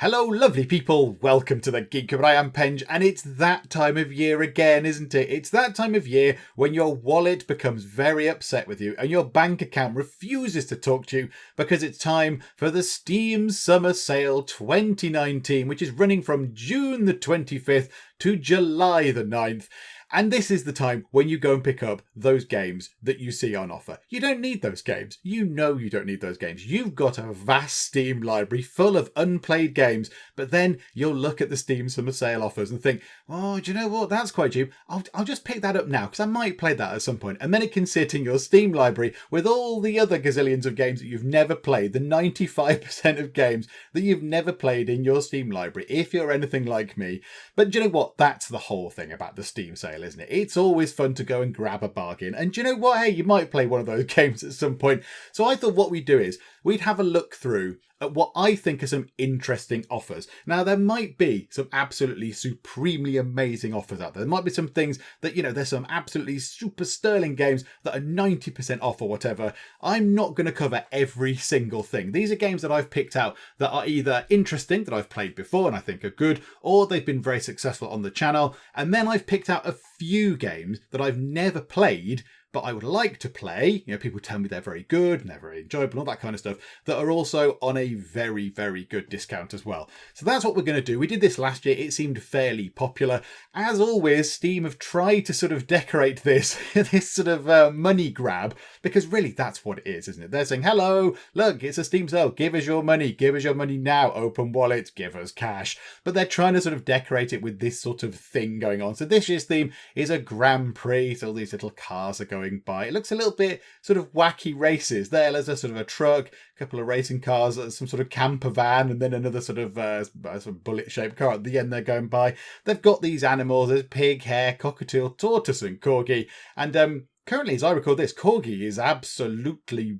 Hello lovely people, welcome to the Geek. I am Penge, and it's that time of year again, isn't it? It's that time of year when your wallet becomes very upset with you and your bank account refuses to talk to you because it's time for the Steam Summer Sale 2019, which is running from June the 25th to July the 9th. And this is the time when you go and pick up those games that you see on offer. You don't need those games. You know you don't need those games. You've got a vast Steam library full of unplayed games, but then you'll look at the Steam Summer Sale offers and think, oh, do you know what? That's quite cheap. I'll just pick that up now because I might play that at some point. And then it can sit in your Steam library with all the other gazillions of games that you've never played, the 95% of games that you've never played in your Steam library, if you're anything like me. But do you know what? That's the whole thing about the Steam sale, isn't it? It's always fun to go and grab a bargain. And do you know what? Hey, you might play one of those games at some point. So I thought what we'd do is we'd have a look through at what I think are some interesting offers. Now, there might be some absolutely supremely amazing offers out there. There might be some things that, there's some absolutely super sterling games that are 90% off or whatever. I'm not going to cover every single thing. These are games that I've picked out that are either interesting, that I've played before and I think are good, or they've been very successful on the channel. And then I've picked out a few games that I've never played, but I would like to play. People tell me they're very good and they're very enjoyable, all that kind of stuff, that are also on a very, very good discount as well. So that's what we're going to do. We did this last year. It seemed fairly popular. As always, Steam have tried to sort of decorate this, this sort of money grab, because really that's what it is, isn't it? They're saying, hello, look, it's a Steam sale. Give us your money. Give us your money now. Open wallet. Give us cash. But they're trying to sort of decorate it with this sort of thing going on. So this year's theme is a Grand Prix. So all these little cars are going by. It looks a little bit sort of wacky races. There's a sort of a truck, a couple of racing cars, some sort of camper van, and then another sort of bullet-shaped car at the end they're going by. They've got these animals. There's pig, hare, cockatiel, tortoise, and corgi. And currently, as I record this, Corgi is absolutely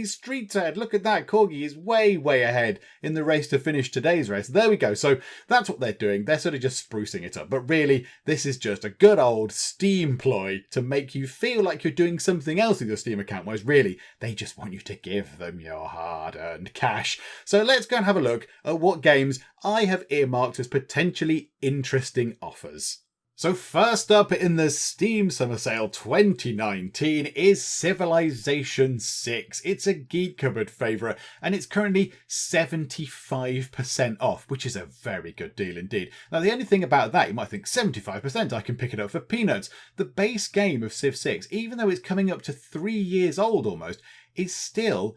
street ahead. Look at that. Corgi is way, way ahead in the race to finish today's race. There we go. So that's what they're doing. They're sort of just sprucing it up. But really, this is just a good old Steam ploy to make you feel like you're doing something else with your Steam account, whereas really, they just want you to give them your hard-earned cash. So let's go and have a look at what games I have earmarked as potentially interesting offers. So first up in the Steam Summer Sale 2019 is Civilization 6. It's a Geek Cupboard favourite and it's currently 75% off, which is a very good deal indeed. Now the only thing about that, you might think 75%, I can pick it up for peanuts. The base game of Civ 6, even though it's coming up to 3 years old almost, is still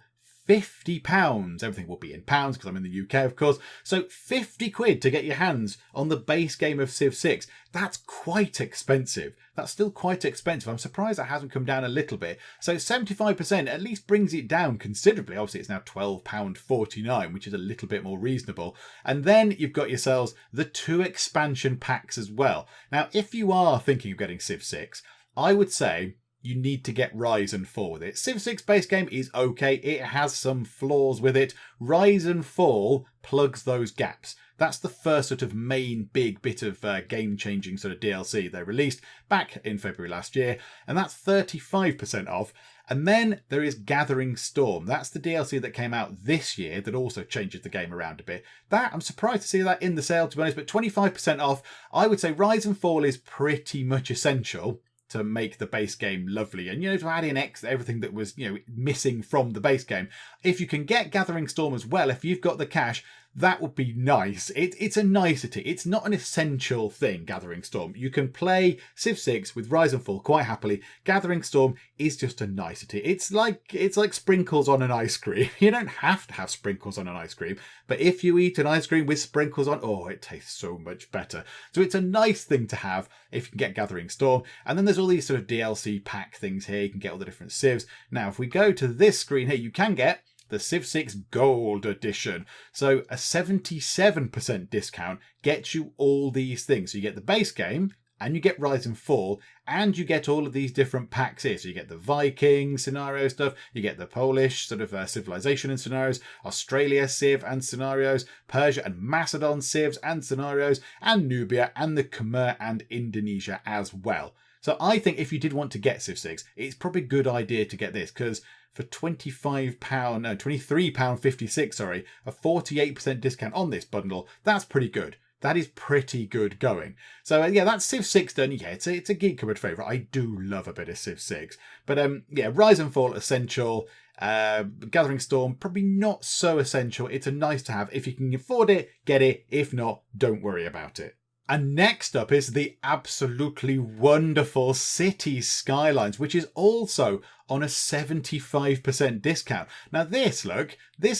£50. Everything will be in pounds because I'm in the UK, of course. So 50 quid to get your hands on the base game of Civ 6. That's quite expensive. That's still quite expensive. I'm surprised that hasn't come down a little bit. So 75% at least brings it down considerably. Obviously, it's now £12.49, which is a little bit more reasonable. And then you've got yourselves the 2 expansion packs as well. Now, if you are thinking of getting Civ 6, I would say you need to get Rise and Fall with it. Civ 6 base game is okay. It has some flaws with it. Rise and Fall plugs those gaps. That's the first sort of main big bit of game-changing sort of DLC they released back in February last year. And that's 35% off. And then there is Gathering Storm. That's the DLC that came out this year that also changes the game around a bit. That, I'm surprised to see that in the sale, to be honest, but 25% off. I would say Rise and Fall is pretty much essential to make the base game lovely and, to add in everything that was, missing from the base game. If you can get Gathering Storm as well, if you've got the cash, that would be nice. It's a nicety. It's not an essential thing, Gathering Storm. You can play Civ 6 with Rise and Fall quite happily. Gathering Storm is just a nicety. It's like sprinkles on an ice cream. You don't have to have sprinkles on an ice cream, but if you eat an ice cream with sprinkles on, oh, it tastes so much better. So it's a nice thing to have if you can get Gathering Storm. And then there's all these sort of DLC pack things here. You can get all the different civs. Now, if we go to this screen here, you can get the Civ 6 Gold Edition. So a 77% discount gets you all these things. So you get the base game, and you get Rise and Fall, and you get all of these different packs here. So you get the Viking scenario stuff, you get the Polish sort of civilization and scenarios, Australia Civ and scenarios, Persia and Macedon Civs and scenarios, and Nubia and the Khmer and Indonesia as well. So I think if you did want to get Civ 6, it's probably a good idea to get this, because for £25, no, £23.56, sorry, a 48% discount on this bundle. That's pretty good. That is pretty good going. So yeah, that's Civ 6 done. Yeah, it's a Geek Cupboard favourite. I do love a bit of Civ 6. But yeah, Rise and Fall essential. Gathering Storm probably not so essential. It's a nice to have. If you can afford it, get it. If not, don't worry about it. And next up is the absolutely wonderful Cities Skylines, which is also on a 75% discount. Now this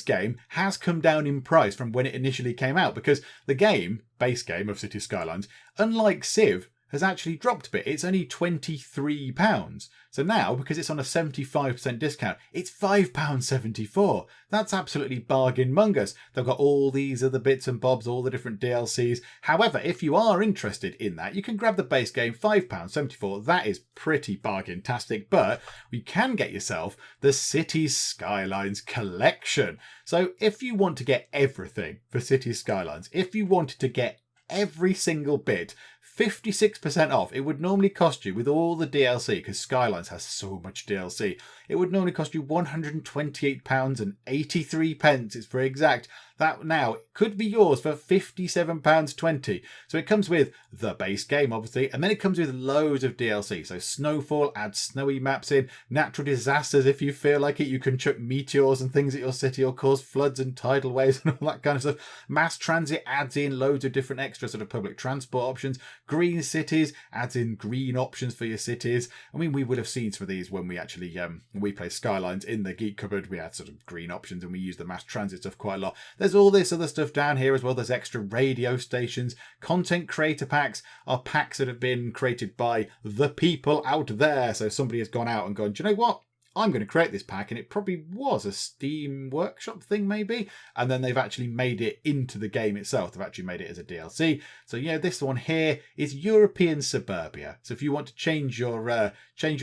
game has come down in price from when it initially came out, because the base game of Cities Skylines, unlike Civ, has actually dropped a bit. It's only £23. So now, because it's on a 75% discount, it's £5.74. That's absolutely bargain mongers. They've got all these other bits and bobs, all the different DLCs. However, if you are interested in that, you can grab the base game, £5.74. That is pretty bargain-tastic, but you can get yourself the Cities Skylines collection. So if you want to get everything for Cities Skylines, if you wanted to get every single bit, 56% off. It would normally cost you, with all the DLC, because Skylines has so much DLC, it would normally cost you £128.83, it's very exact. That now could be yours for £57.20. So it comes with the base game, obviously, and then it comes with loads of DLC. So Snowfall adds snowy maps in, natural disasters if you feel like it. You can chuck meteors and things at your city or cause floods and tidal waves and all that kind of stuff. Mass transit adds in loads of different extra sort of public transport options. Green cities adds in green options for your cities. I mean, we would have seen some of these when we actually we played Skylines in the Geek Cupboard. We had sort of green options and we used the mass transit stuff quite a lot. There's all this other stuff down here as well. There's extra radio stations, content creator packs are packs that have been created by the people out there. So somebody has gone out and gone, do you know what? I'm going to create this pack, and it probably was a Steam Workshop thing maybe, and then they've actually made it into the game itself. They've actually made it as a DLC. So yeah, this one here is European Suburbia. So if you want to change your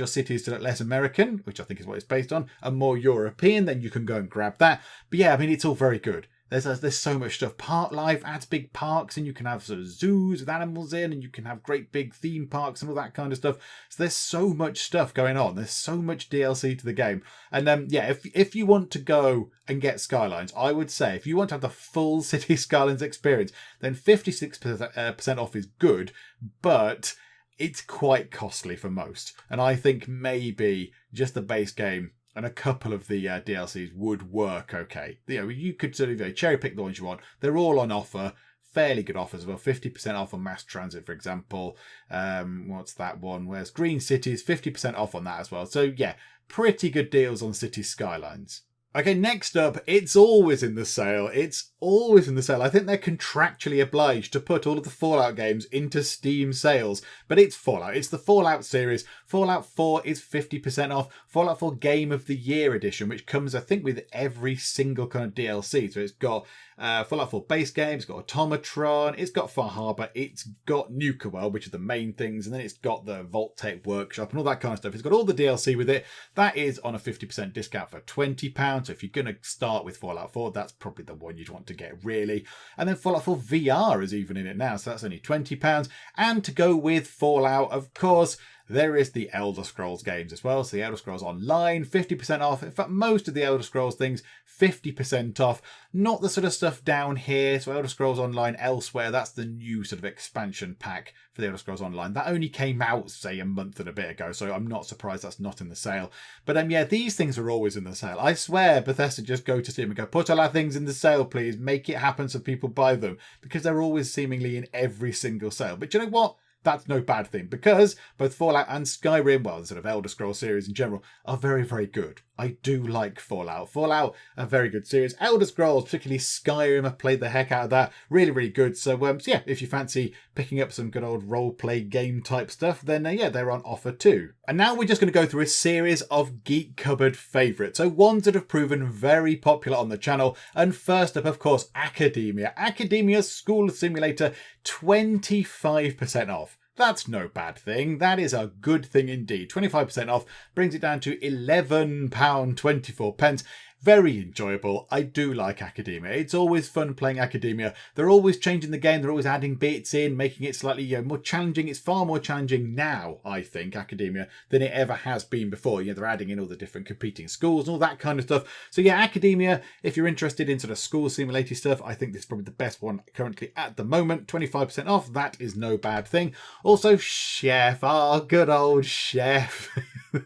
cities to look less American, which I think is what it's based on, and more European, then you can go and grab that. But yeah, I mean, it's all very good. There's so much stuff. Park Life adds big parks, and you can have sort of zoos with animals in, and you can have great big theme parks and all that kind of stuff. So there's so much stuff going on. There's so much DLC to the game. And yeah, if you want to go and get Skylines, I would say if you want to have the full City Skylines experience, then 56% off is good, but it's quite costly for most. And I think maybe just the base game and a couple of the DLCs would work okay. You know, you could sort of cherry pick the ones you want. They're all on offer. Fairly good offers as well. 50% off on Mass Transit, for example. What's that one? Where's Green Cities? 50% off on that as well. So yeah, pretty good deals on City Skylines. Okay, next up, it's always in the sale. It's always in the sale. I think they're contractually obliged to put all of the Fallout games into Steam sales, but it's Fallout. It's the Fallout series. Fallout 4 is 50% off. Fallout 4 Game of the Year edition, which comes, I think, with every single kind of DLC. So it's got Fallout 4 base game, it's got Automatron, it's got Far Harbor, it's got Nuka World, which are the main things, and then it's got the Vault Tech Workshop and all that kind of stuff. It's got all the DLC with it. That is on a 50% discount for £20. So if you're going to start with Fallout 4, that's probably the one you'd want to get, really. And then Fallout 4 VR is even in it now, so that's only £20. And to go with Fallout, of course, there is the Elder Scrolls games as well. So the Elder Scrolls Online, 50% off. In fact, most of the Elder Scrolls things, 50% off. Not the sort of stuff down here. So Elder Scrolls Online Elsewhere, that's the new sort of expansion pack for the Elder Scrolls Online. That only came out, say, a month and a bit ago. So I'm not surprised that's not in the sale. But yeah, these things are always in the sale. I swear Bethesda just go to Steam and go, put all our things in the sale, please. Make it happen so people buy them. Because they're always seemingly in every single sale. But you know what? That's no bad thing, because both Fallout and Skyrim, well, the sort of Elder Scrolls series in general, are very, very good. I do like Fallout. Fallout, a very good series. Elder Scrolls, particularly Skyrim, I've played the heck out of that. Really, really good. So yeah, if you fancy picking up some good old role-play game type stuff, then yeah, they're on offer too. And now we're just going to go through a series of Geek Cupboard favourites. So ones that have proven very popular on the channel. And first up, of course, Academia. Academia School Simulator, 25% off. That's no bad thing. That is a good thing indeed. 25% off brings it down to £11.24. Very enjoyable. I do like Academia. It's always fun playing Academia. They're always changing the game. They're always adding bits in, making it slightly more challenging. It's far more challenging now, I think, Academia, than it ever has been before. They're adding in all the different competing schools and all that kind of stuff. So yeah, Academia, if you're interested in sort of school simulator stuff, I think this is probably the best one currently at the moment. 25% off. That is no bad thing. Also, Chef. Good old Chef.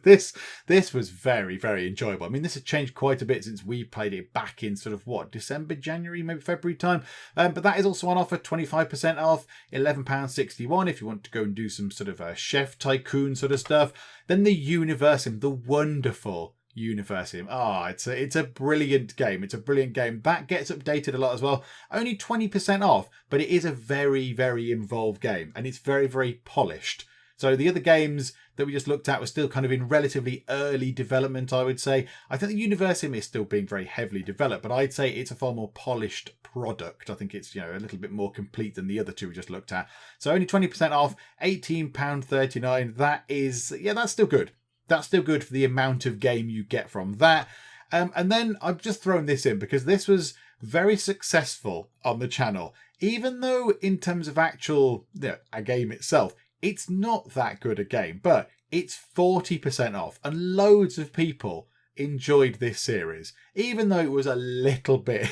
This was very, very enjoyable. I mean, this has changed quite a bit since we played it back in sort of December, January, maybe February time. But that is also on offer, 25% off, £11.61 if you want to go and do some sort of Chef Tycoon sort of stuff. Then the Universium, the wonderful Universium. It's a brilliant game. It's a brilliant game. That gets updated a lot as well. Only 20% off, but it is a very, very involved game, and it's very, very polished. So the other games that we just looked at were still kind of in relatively early development, I would say. I think the Universium is still being very heavily developed, but I'd say it's a far more polished product. I think it's, a little bit more complete than the other two we just looked at. So only 20% off, £18.39. That is, that's still good. That's still good for the amount of game you get from that. And then I've just thrown this in because this was very successful on the channel. Even though in terms of actual, a game itself, it's not that good a game, but it's 40% off, and loads of people enjoyed this series, even though it was a little bit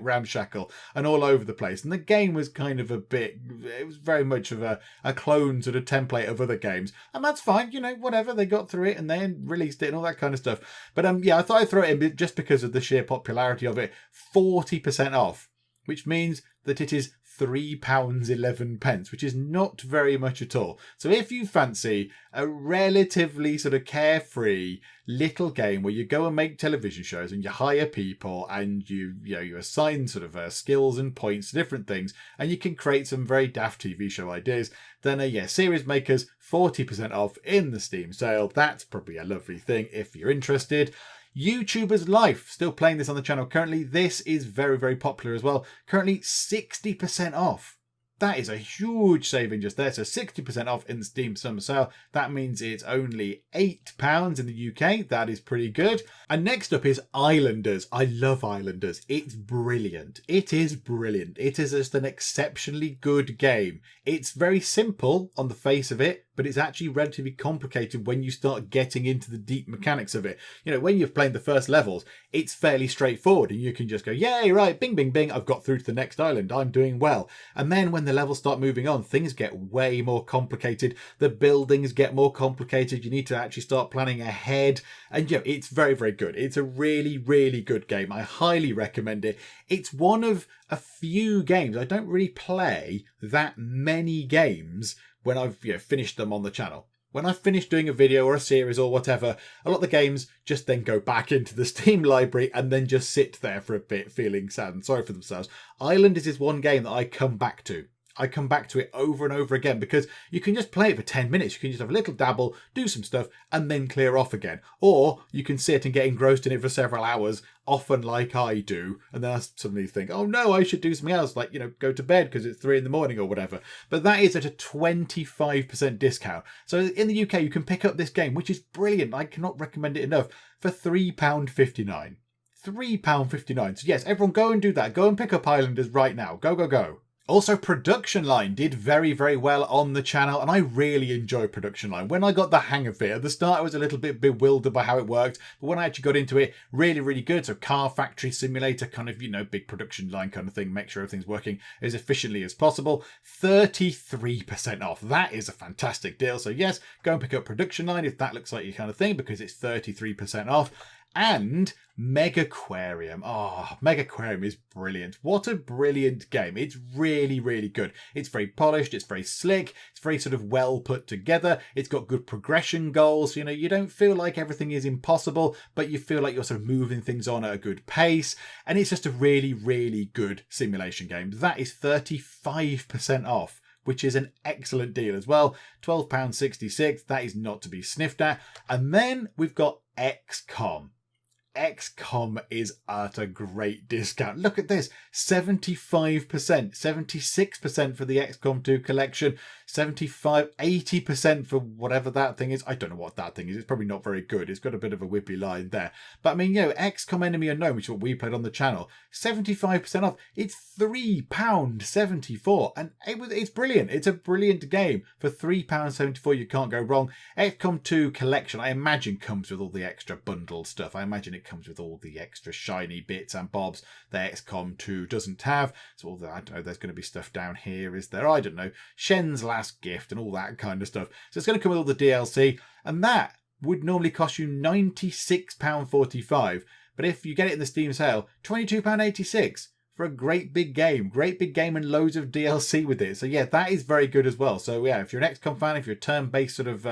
ramshackle and all over the place. And the game was kind of it was very much of a clone sort of template of other games, and that's fine, whatever. They got through it and they released it and all that kind of stuff. But I thought I'd throw it in just because of the sheer popularity of it. 40% off, which means that it is £3.11, which is not very much at all. So if you fancy a relatively sort of carefree little game where you go and make television shows and you hire people and you assign sort of skills and points to different things, and you can create some very daft TV show ideas, then Series Makers 40% off in the Steam sale. That's probably a lovely thing if you're interested. YouTuber's Life, still playing this on the channel currently. This is very, very popular as well. Currently 60% off. That is a huge saving just there. So 60% off in the Steam summer sale. That means it's only £8 in the UK. That is pretty good. And next up is Islanders. I love Islanders. It's brilliant. It is brilliant. It is just an exceptionally good game. It's very simple on the face of it, but it's actually relatively complicated when you start getting into the deep mechanics of it. When you've played the first levels, it's fairly straightforward and you can just go, yay, right, bing, bing, bing, I've got through to the next island, I'm doing well. And then when the levels start moving on, things get way more complicated. The buildings get more complicated. You need to actually start planning ahead. And it's very, very good. It's a really, really good game. I highly recommend it. It's one of a few games. I don't really play that many games when I've finished them on the channel. When I've finished doing a video or a series or whatever, a lot of the games just then go back into the Steam library and then just sit there for a bit feeling sad and sorry for themselves. Islanders is one game that I come back to. I come back to it over and over again because you can just play it for 10 minutes. You can just have a little dabble, do some stuff, and then clear off again. Or you can sit and get engrossed in it for several hours, often like I do, and then I suddenly think, oh no, I should do something else, like, go to bed because it's 3 a.m. or whatever. But that is at a 25% discount. So in the UK, you can pick up this game, which is brilliant. I cannot recommend it enough, for £3.59. £3.59. So yes, everyone go and do that. Go and pick up Islanders right now. Go, go, go. Also, Production Line did very, very well on the channel, and I really enjoy Production Line. When I got the hang of it, at the start I was a little bit bewildered by how it worked, but when I actually got into it, really, really good. So car factory simulator, kind of, big production line kind of thing, make sure everything's working as efficiently as possible. 33% off. That is a fantastic deal. So yes, go and pick up Production Line if that looks like your kind of thing, because it's 33% off. And Megaquarium. Megaquarium is brilliant. What a brilliant game. It's really, really good. It's very polished. It's very slick. It's very sort of well put together. It's got good progression goals. You don't feel like everything is impossible, but you feel like you're sort of moving things on at a good pace. And it's just a really, really good simulation game. That is 35% off, which is an excellent deal as well. £12.66. That is not to be sniffed at. And then we've got XCOM. XCOM is at a great discount. Look at this, 75%, 76% for the XCOM 2 collection, 75, 80% for whatever that thing is. I don't know what that thing is. It's probably not very good. It's got a bit of a whippy line there. But I mean, XCOM Enemy Unknown, which is what we played on the channel, 75% off. It's £3.74. And it's brilliant. It's a brilliant game. For £3.74, you can't go wrong. XCOM 2 collection, I imagine, comes with all the extra bundle stuff. I imagine it comes with all the extra shiny bits and bobs that XCOM 2 doesn't have. So all that, I don't know, there's going to be stuff down here, is there? I don't know. Shen's Last Gift and all that kind of stuff. So it's going to come with all the DLC, and that would normally cost you £96.45. But if you get it in the Steam sale, £22.86 for a great big game and loads of DLC with it. So yeah, that is very good as well. So yeah, if you're an XCOM fan, if you're a turn-based sort of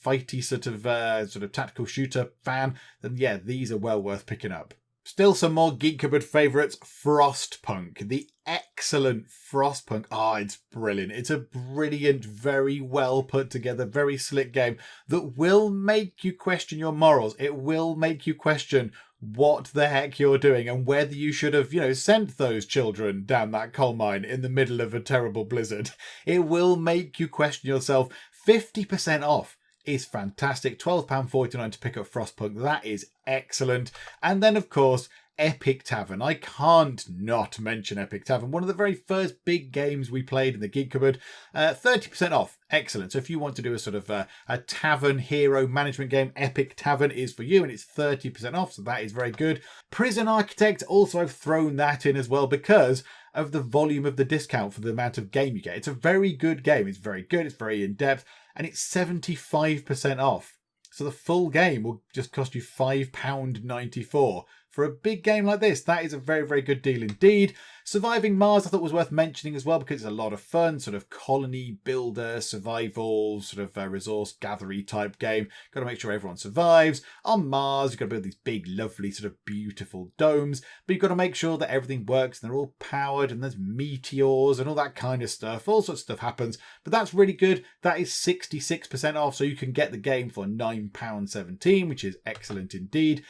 fighty sort of tactical shooter fan, then yeah, these are well worth picking up. Still some more Geek Cupboard favourites. Frostpunk, the excellent Frostpunk. It's brilliant. It's a brilliant, very well put together, very slick game that will make you question your morals. It will make you question what the heck you're doing and whether you should have, sent those children down that coal mine in the middle of a terrible blizzard. It will make you question yourself. 50% off is fantastic. £12.49 to pick up Frostpunk. That is excellent. And then, of course, Epic Tavern. I can't not mention Epic Tavern. One of the very first big games we played in the Geek Cupboard. 30% off. Excellent. So if you want to do a sort of a tavern hero management game, Epic Tavern is for you, and it's 30% off. So that is very good. Prison Architect, also I've thrown that in as well because of the volume of the discount for the amount of game you get. It's a very good game. It's very good. It's very in-depth. And it's 75% off. So the full game will just cost you £5.94. For a big game like this, that is a very, very good deal indeed. Surviving Mars I thought was worth mentioning as well because it's a lot of fun, sort of colony builder, survival, sort of resource gathery type game. Got to make sure everyone survives. On Mars, you've got to build these big, lovely, sort of beautiful domes, but you've got to make sure that everything works and they're all powered and there's meteors and all that kind of stuff. All sorts of stuff happens, but that's really good. That is 66% off, so you can get the game for £9.17, which is excellent indeed.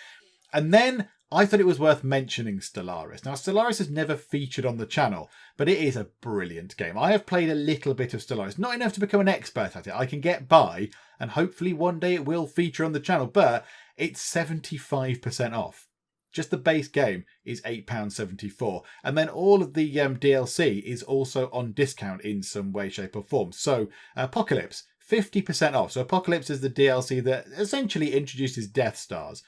And then I thought it was worth mentioning Solaris. Now, Solaris has never featured on the channel, but it is a brilliant game. I have played a little bit of Solaris, not enough to become an expert at it. I can get by, and hopefully one day it will feature on the channel, but it's 75% off. Just the base game is £8.74. And then all of the DLC is also on discount in some way, shape or form. So Apocalypse, 50% off. So Apocalypse is the DLC that essentially introduces Death Stars.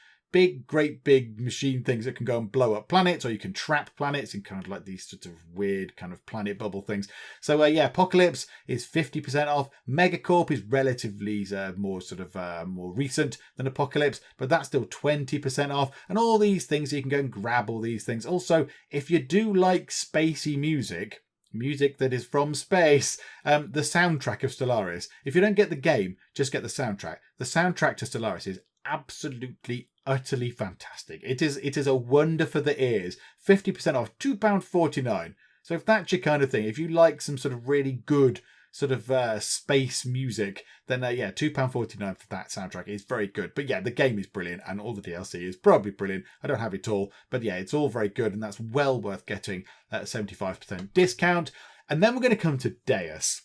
Great big machine things that can go and blow up planets, or you can trap planets in kind of like these sort of weird kind of planet bubble things. So Apocalypse is 50% off. Megacorp is relatively more recent than Apocalypse, but that's still 20% off. And all these things, you can go and grab all these things. Also, if you do like spacey music that is from space, the soundtrack of Solaris. If you don't get the game, just get the soundtrack. The soundtrack to Solaris is absolutely utterly fantastic. It is a wonder for the ears. 50% off, £2.49. So if that's your kind of thing, if you like some sort of really good sort of space music, then £2.49 for that soundtrack is very good. But yeah, the game is brilliant and all the DLC is probably brilliant. I don't have it all, but yeah, it's all very good and that's well worth getting at a 75% discount. And then we're going to come to Deus.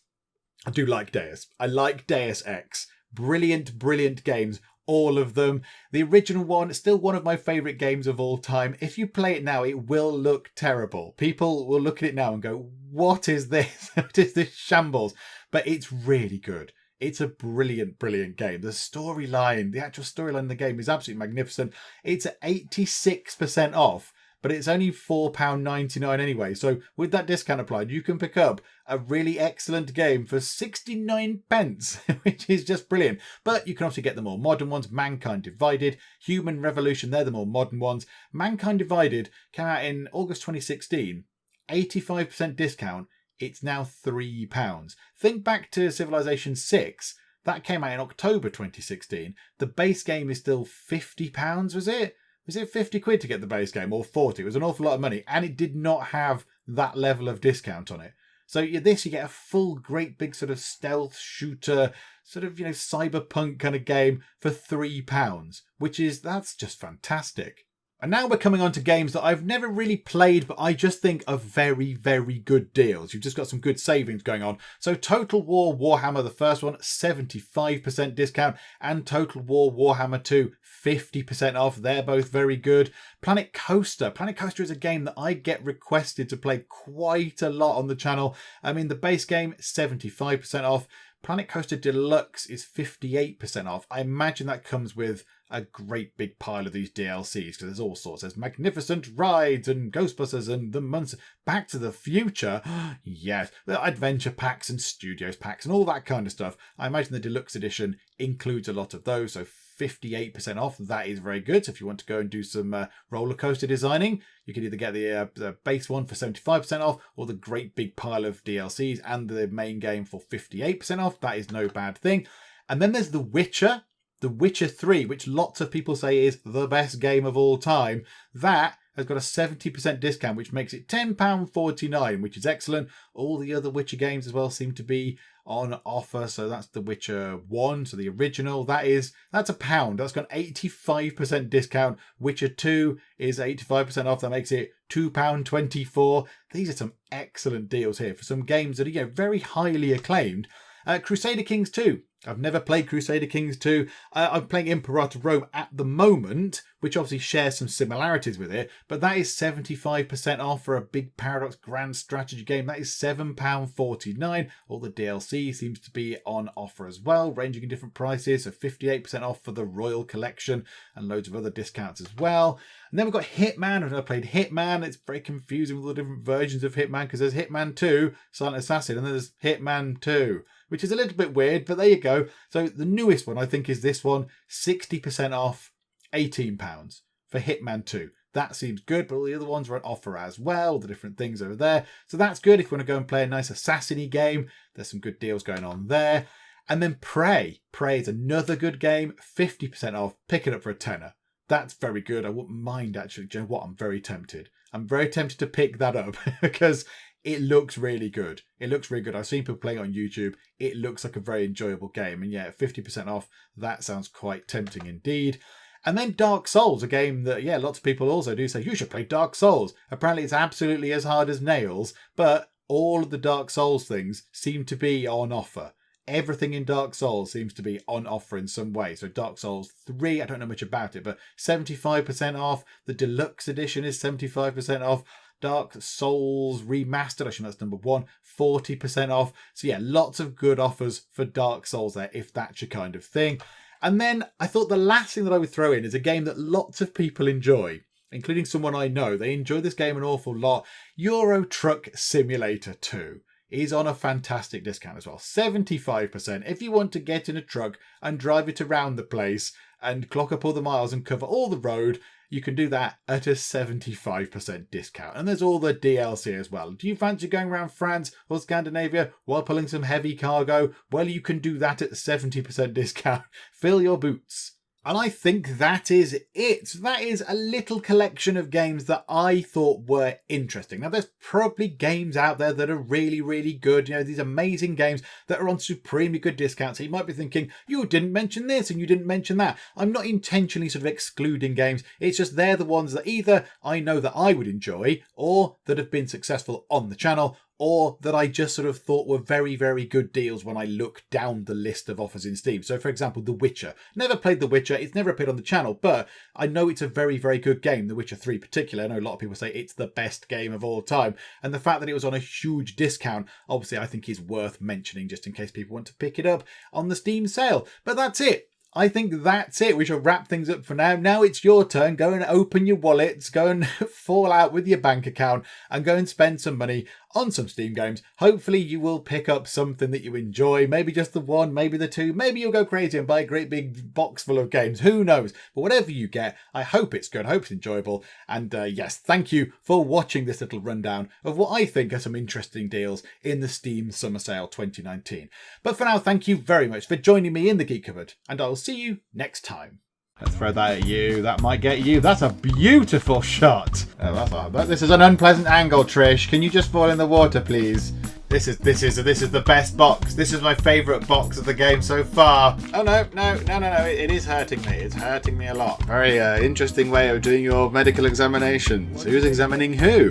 I do like Deus. I like Deus Ex. Brilliant, brilliant games. All of them. The original one is still one of my favourite games of all time. If you play it now, it will look terrible. People will look at it now and go, what is this? What is this shambles? But it's really good. It's a brilliant, brilliant game. The storyline, the actual storyline in the game is absolutely magnificent. It's at 86% off, but it's only £4.99 anyway. So with that discount applied, you can pick up a really excellent game for 69 pence, which is just brilliant. But you can also get the more modern ones. Mankind Divided, Human Revolution, they're the more modern ones. Mankind Divided came out in August 2016, 85% discount. It's now £3. Think back to Civilization 6. That came out in October 2016. The base game is still £50, was it? Was it 50 quid to get the base game, or 40? It was an awful lot of money, and it did not have that level of discount on it. So you get a full, great big sort of stealth shooter, sort of, cyberpunk kind of game for £3, that's just fantastic. And now we're coming on to games that I've never really played, but I just think are very, very good deals. You've just got some good savings going on. So Total War Warhammer, the first one, 75% discount, and Total War Warhammer 2, 50% off. They're both very good. Planet Coaster. Planet Coaster is a game that I get requested to play quite a lot on the channel. I mean, the base game, 75% off. Planet Coaster Deluxe is 58% off. I imagine that comes with a great big pile of these DLCs, because there's all sorts. There's Magnificent Rides and Ghostbusters and the months Back to the Future. Yes, the adventure packs and studios packs and all that kind of stuff. I imagine the deluxe edition includes a lot of those, so 58% off. That is very good. So if you want to go and do some roller coaster designing, you can either get the base one for 75% off, or the great big pile of DLCs and the main game for 58% off. That is no bad thing. And then there's The Witcher 3, which lots of people say is the best game of all time. That has got a 70% discount, which makes it £10.49, which is excellent. All the other Witcher games as well seem to be on offer. So that's The Witcher 1, so the original. That's £1. That's got an 85% discount. Witcher 2 is 85% off. That makes it £2.24. These are some excellent deals here for some games that are very highly acclaimed. Crusader Kings 2. I've never played Crusader Kings 2. I'm playing Imperator Rome at the moment, which obviously shares some similarities with it, but that is 75% off for a big Paradox Grand Strategy game. That is £7.49. All the DLC seems to be on offer as well, ranging in different prices, so 58% off for the Royal Collection and loads of other discounts as well. And then we've got Hitman. I've never played Hitman. It's very confusing with all the different versions of Hitman, because there's Hitman 2, Silent Assassin, and then there's Hitman 2, which is a little bit weird, but there you go. So the newest one, I think, is this one, 60% off, £18 for Hitman 2. That seems good, but all the other ones are on offer as well, the different things over there. So that's good if you want to go and play a nice assassin-y game. There's some good deals going on there. And then Prey. Prey is another good game, 50% off, pick it up for a tenner. That's very good. I wouldn't mind, actually. Do you know what? I'm very tempted. I'm very tempted to pick that up because it looks really good. It looks really good. I've seen people playing it on YouTube. It looks like a very enjoyable game. And yeah, 50% off, that sounds quite tempting indeed. And then Dark Souls, a game that, lots of people also do say, you should play Dark Souls. Apparently it's absolutely as hard as nails, but all of the Dark Souls things seem to be on offer. Everything in Dark Souls seems to be on offer in some way. So Dark Souls 3, I don't know much about it, but 75% off. The deluxe edition is 75% off. Dark Souls Remastered, actually that's number 1, 40% off. So yeah, lots of good offers for Dark Souls there, if that's your kind of thing. And then I thought the last thing that I would throw in is a game that lots of people enjoy, including someone I know. They enjoy this game an awful lot. Euro Truck Simulator 2 is on a fantastic discount as well. 75%. If you want to get in a truck and drive it around the place and clock up all the miles and cover all the road, you can do that at a 75% discount. And there's all the DLC as well. Do you fancy going around France or Scandinavia while pulling some heavy cargo? Well, you can do that at 70% discount. Fill your boots. And I think that is it. That is a little collection of games that I thought were interesting. Now, there's probably games out there that are really, really good. These amazing games that are on supremely good discounts. So you might be thinking, you didn't mention this and you didn't mention that. I'm not intentionally sort of excluding games. It's just they're the ones that either I know that I would enjoy, or that have been successful on the channel, or that I just sort of thought were very, very good deals when I look down the list of offers in Steam. So, for example, The Witcher. Never played The Witcher. It's never appeared on the channel, but I know it's a very, very good game. The Witcher 3 particular. I know a lot of people say it's the best game of all time. And the fact that it was on a huge discount, obviously, I think is worth mentioning just in case people want to pick it up on the Steam sale. But that's it. I think that's it. We shall wrap things up for now. Now it's your turn. Go and open your wallets. Go and fall out with your bank account and go and spend some money on some Steam games. Hopefully you will pick up something that you enjoy. Maybe just the one, maybe the two. Maybe you'll go crazy and buy a great big box full of games. Who knows? But whatever you get, I hope it's good. I hope it's enjoyable. And yes, thank you for watching this little rundown of what I think are some interesting deals in the Steam Summer Sale 2019. But for now, thank you very much for joining me in the Geek Cupboard, and I'll see you next time. Let's throw that at you. That might get you. That's a beautiful shot. This is an unpleasant angle, Trish. Can you just fall in the water, please? This is the best box. This is my favourite box of the game so far. Oh no. It is hurting me. It's hurting me a lot. Very interesting way of doing your medical examinations. Who's examining who?